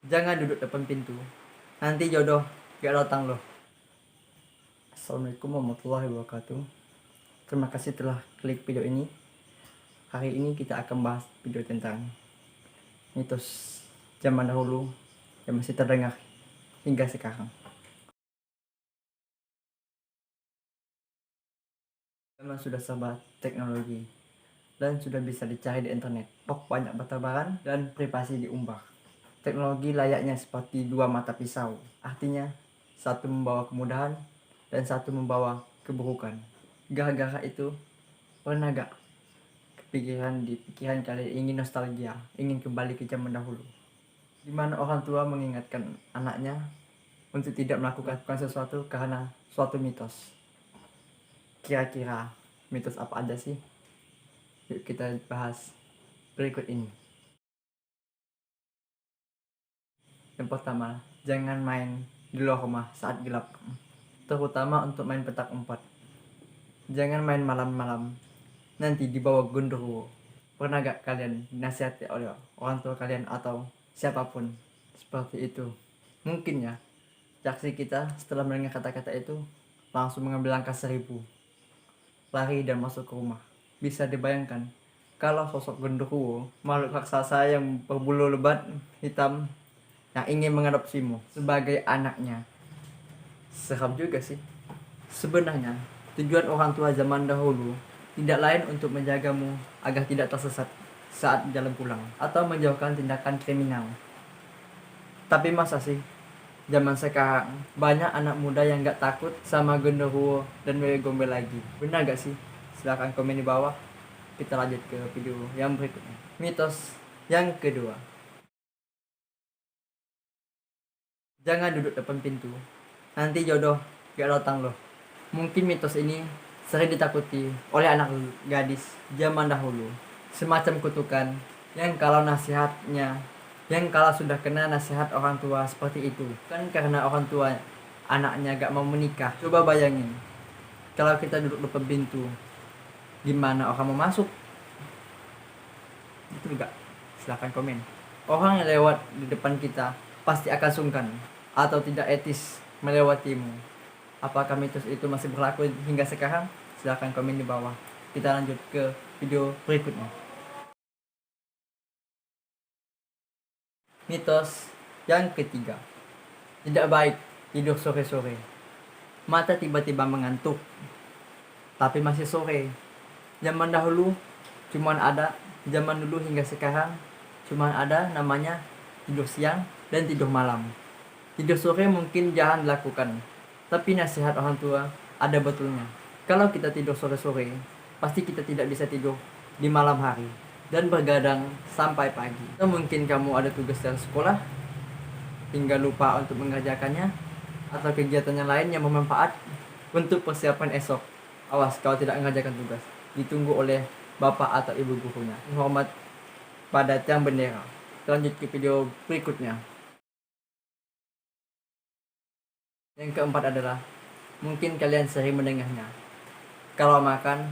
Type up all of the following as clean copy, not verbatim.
Jangan duduk depan pintu. Nanti jodoh gak datang loh. Assalamualaikum warahmatullahi wabarakatuh. Terima kasih telah klik video ini. Hari ini kita akan bahas video tentang mitos zaman dahulu yang masih terdengar hingga sekarang. Memang sudah serba teknologi dan sudah bisa dicari di internet. Banyak bertebaran dan privasi diumbar. Teknologi layaknya seperti dua mata pisau. Artinya, satu membawa kemudahan dan satu membawa keburukan. Gara-gara itu, pernah gak kepikiran di pikiran kalian ingin nostalgia, ingin kembali ke zaman dahulu? Di mana orang tua mengingatkan anaknya untuk tidak melakukan sesuatu karena suatu mitos. Kira-kira mitos apa aja sih? Yuk kita bahas berikut ini. Yang pertama, jangan main di luar rumah saat gelap, terutama untuk main petak umpet. Jangan main malam-malam, nanti dibawa genderuwo. Pernah gak kalian dinasihati oleh orang tua kalian atau siapapun seperti itu? Mungkin ya, reaksi kita setelah mendengar kata-kata itu langsung mengambil langkah 1000, lari dan masuk ke rumah. Bisa dibayangkan kalau sosok genderuwo, makhluk raksasa yang berbulu lebat hitam yang ingin mengadopsimu sebagai anaknya. Seram juga sih. Sebenarnya tujuan orang tua zaman dahulu tidak lain untuk menjagamu agar tidak tersesat saat jalan pulang atau menjauhkan tindakan kriminal. Tapi masa sih zaman sekarang banyak anak muda yang gak takut sama genderuwo dan wewe gombel lagi? Benar gak sih? Silahkan komen di bawah. Kita lanjut ke video yang berikutnya. Mitos yang kedua, jangan duduk depan pintu, nanti jodoh gak datang loh. Mungkin mitos ini sering ditakuti oleh anak gadis zaman dahulu. Semacam kutukan yang kalau sudah kena nasihat orang tua seperti itu, kan karena orang tua anaknya gak mau menikah. Coba bayangin, kalau kita duduk depan pintu, gimana orang mau masuk? Betul gak? Silahkan komen. Orang yang lewat di depan kita pasti akan sungkan atau tidak etis melewatimu. Apakah mitos itu masih berlaku hingga sekarang? Silahkan komen di bawah. Kita lanjut ke video berikutnya. Mitos yang ketiga, tidak baik tidur sore-sore. Mata tiba-tiba mengantuk, tapi masih sore. Zaman dahulu zaman dulu hingga sekarang cuman ada namanya tidur siang dan tidur malam. Tidur sore mungkin jangan dilakukan, tapi nasihat orang tua ada betulnya. Kalau kita tidur sore-sore, pasti kita tidak bisa tidur di malam hari dan bergadang sampai pagi. Atau mungkin kamu ada tugas dari sekolah hingga lupa untuk mengerjakannya, atau kegiatan yang lain yang bermanfaat untuk persiapan esok. Awas kalau tidak mengerjakan tugas, ditunggu oleh bapak atau ibu gurunya. Hormat pada tiang bendera. Lanjut ke video berikutnya. Yang keempat adalah, mungkin kalian sering mendengarnya, kalau makan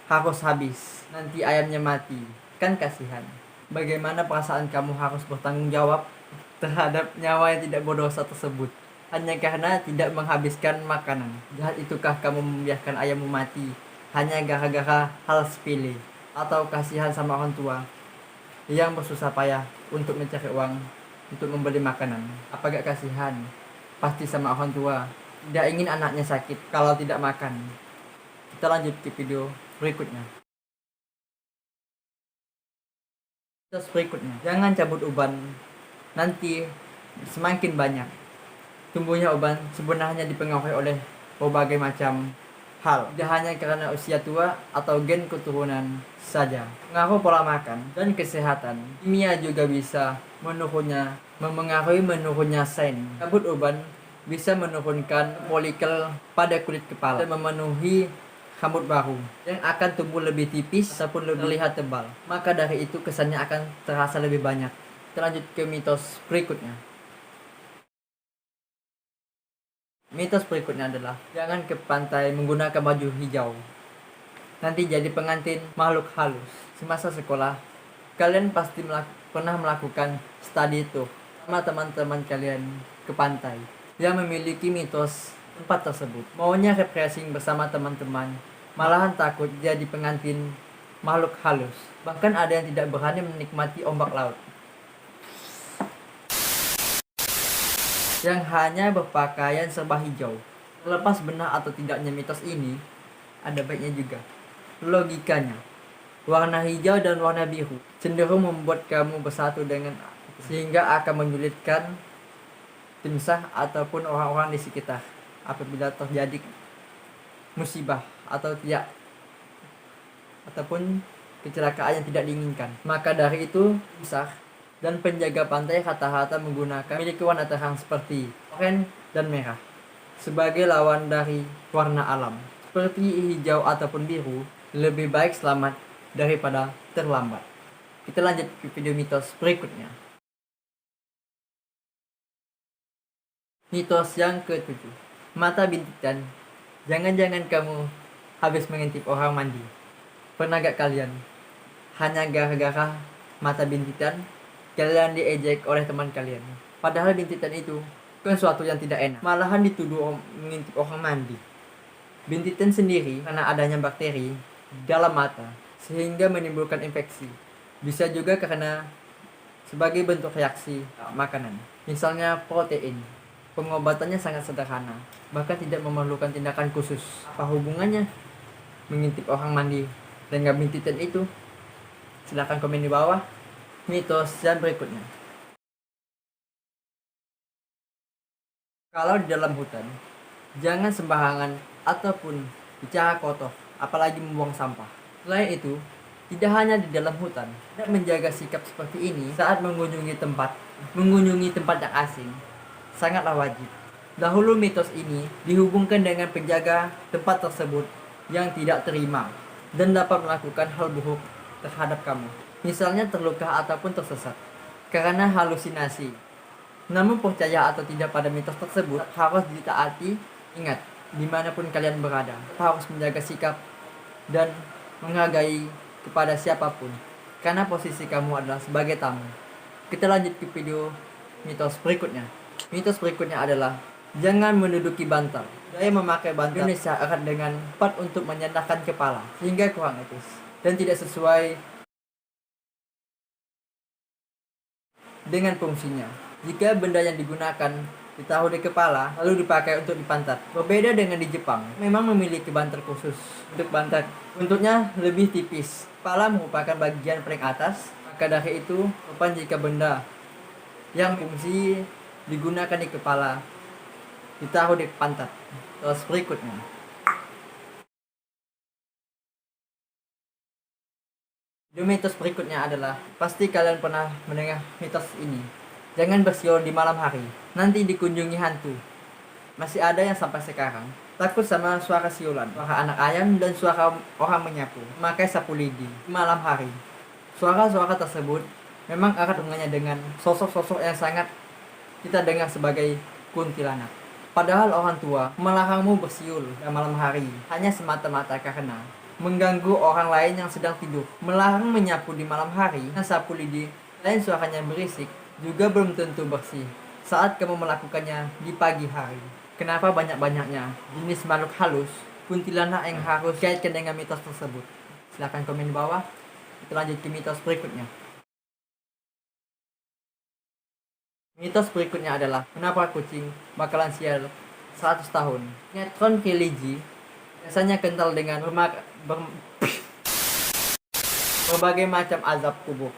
harus habis, nanti ayamnya mati. Kan kasihan. Bagaimana perasaan kamu harus bertanggung jawab terhadap nyawa yang tidak berdosa tersebut hanya karena tidak menghabiskan makanan? Jahat itukah kamu membiarkan ayammu mati hanya gara-gara hal sepele? Atau kasihan sama orang tua yang bersusah payah untuk mencari uang untuk membeli makanan? Apa gak kasihan? Pasti sama orang tua tidak ingin anaknya sakit kalau tidak makan. Kita lanjut ke video berikutnya. Terus berikutnya, jangan cabut uban, nanti semakin banyak. Tumbuhnya uban sebenarnya dipengaruhi oleh berbagai macam hal, tidak hanya karena usia tua atau gen keturunan saja. Pengaruh pola makan dan kesehatan, kimia juga bisa memengaruhi menurunnya sen. Cabut uban bisa menurunkan folikel pada kulit kepala dan memenuhi rambut baru yang akan tumbuh lebih tipis ataupun lebih terlihat tebal. Maka dari itu kesannya akan terasa lebih banyak. Kita lanjut ke mitos berikutnya. Mitos berikutnya adalah, jangan ke pantai menggunakan baju hijau, nanti jadi pengantin makhluk halus. Semasa sekolah, kalian pasti pernah melakukan study tour sama teman-teman kalian ke pantai yang memiliki mitos tempat tersebut. Maunya refreshing bersama teman-teman, malahan takut jadi pengantin makhluk halus. Bahkan ada yang tidak berani menikmati ombak laut, yang hanya berpakaian serba hijau. Lepas benar atau tidaknya mitos ini, ada baiknya juga. Logikanya, warna hijau dan warna biru cenderung membuat kamu bersatu dengan sehingga akan menyulitkan tim sah ataupun orang-orang di sekitar apabila terjadi musibah atau tidak ataupun kecelakaan yang tidak diinginkan. Maka dari itu, tim sah dan penjaga pantai rata-rata menggunakan memiliki warna terang seperti oranye dan merah sebagai lawan dari warna alam. Seperti hijau ataupun biru, lebih baik selamat daripada terlambat. Kita lanjut ke video mitos berikutnya. Mitos yang ke-7, mata bintitan. Jangan-jangan kamu habis mengintip orang mandi. Pernah gak kalian? Hanya gara-gara mata bintitan, kalian diejek oleh teman kalian. Padahal bintitan itu bukan suatu yang tidak enak. Malahan dituduh mengintip orang mandi. Bintitan sendiri karena adanya bakteri dalam mata, sehingga menimbulkan infeksi. Bisa juga karena sebagai bentuk reaksi makanan. Misalnya protein. Pengobatannya sangat sederhana, bahkan tidak memerlukan tindakan khusus. Apa hubungannya mengintip orang mandi dengan bintitan itu? Silahkan komen di bawah. Mitos yang berikutnya. Kalau di dalam hutan, jangan sembarangan ataupun bicara kotor, apalagi membuang sampah. Selain itu, tidak hanya di dalam hutan, tidak menjaga sikap seperti ini saat mengunjungi tempat yang asing sangatlah wajib. Dahulu mitos ini dihubungkan dengan penjaga tempat tersebut yang tidak terima dan dapat melakukan hal buruk terhadap kamu. Misalnya terluka ataupun tersesat karena halusinasi. Namun percaya atau tidak pada mitos tersebut harus ditaati. Ingat, dimanapun kalian berada, harus menjaga sikap dan menghargai kepada siapapun, karena posisi kamu adalah sebagai tamu. Kita lanjut ke video mitos berikutnya. Mitos berikutnya adalah jangan menduduki bantal. Gaya memakai bantal Indonesia erat dengan tempat untuk menyandangkan kepala, sehingga kurang etis dan tidak sesuai dengan fungsinya. Jika benda yang digunakan ditaruh di kepala lalu dipakai untuk di pantat. Berbeda dengan di Jepang, memang memiliki bantal khusus untuk pantat. Bentuknya lebih tipis. Kepala merupakan bagian paling atas. Maka dari itu, sopan jika benda yang fungsi digunakan di kepala ditaruh di pantat. Terus berikutnya, mitos berikutnya adalah pasti kalian pernah mendengar mitos ini. Jangan bersiul di malam hari, nanti dikunjungi hantu. Masih ada yang sampai sekarang takut sama suara siulan, suara anak ayam dan suara orang menyapu, memakai sapu lidi di malam hari. Suara-suara tersebut memang erat hubungannya dengan sosok-sosok yang sangat kita dengar sebagai kuntilanak. Padahal orang tua melarangmu bersiul di malam hari hanya semata-mata karena mengganggu orang lain yang sedang tidur. Melarang menyapu di malam hari dan sapu lidi lain suaranya berisik juga belum tentu bersih saat kamu melakukannya di pagi hari. Kenapa banyak-banyaknya jenis makhluk halus kuntilanak yang harus dikaitkan dengan mitos tersebut? Silahkan komen di bawah. Kita lanjut ke mitos berikutnya. Mitos berikutnya adalah kenapa kucing bakalan sial 100 tahun. Sinetron religi biasanya kental dengan berbagai macam azab kubur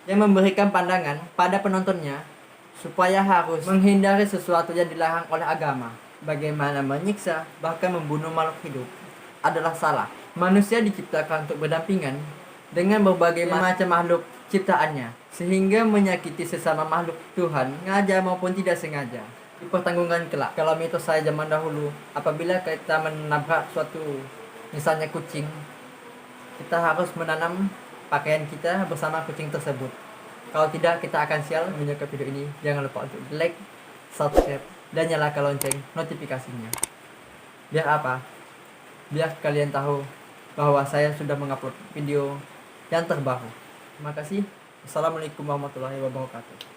yang memberikan pandangan pada penontonnya supaya harus menghindari sesuatu yang dilarang oleh agama. Bagaimana menyiksa bahkan membunuh makhluk hidup adalah salah. Manusia diciptakan untuk berdampingan dengan berbagai macam makhluk ciptaannya, sehingga menyakiti sesama makhluk Tuhan sengaja maupun tidak sengaja dipertanggungkan kelak. Kalau mitos saya zaman dahulu, apabila kita menabrak suatu misalnya kucing, kita harus menanam pakaian kita bersama kucing tersebut. Kalau tidak, kita akan sial. Menyukai video ini, jangan lupa untuk like, subscribe, dan nyalakan lonceng notifikasinya. Biar apa? Biar kalian tahu bahwa saya sudah mengupload video yang terbaru. Terima kasih. Assalamualaikum warahmatullahi wabarakatuh.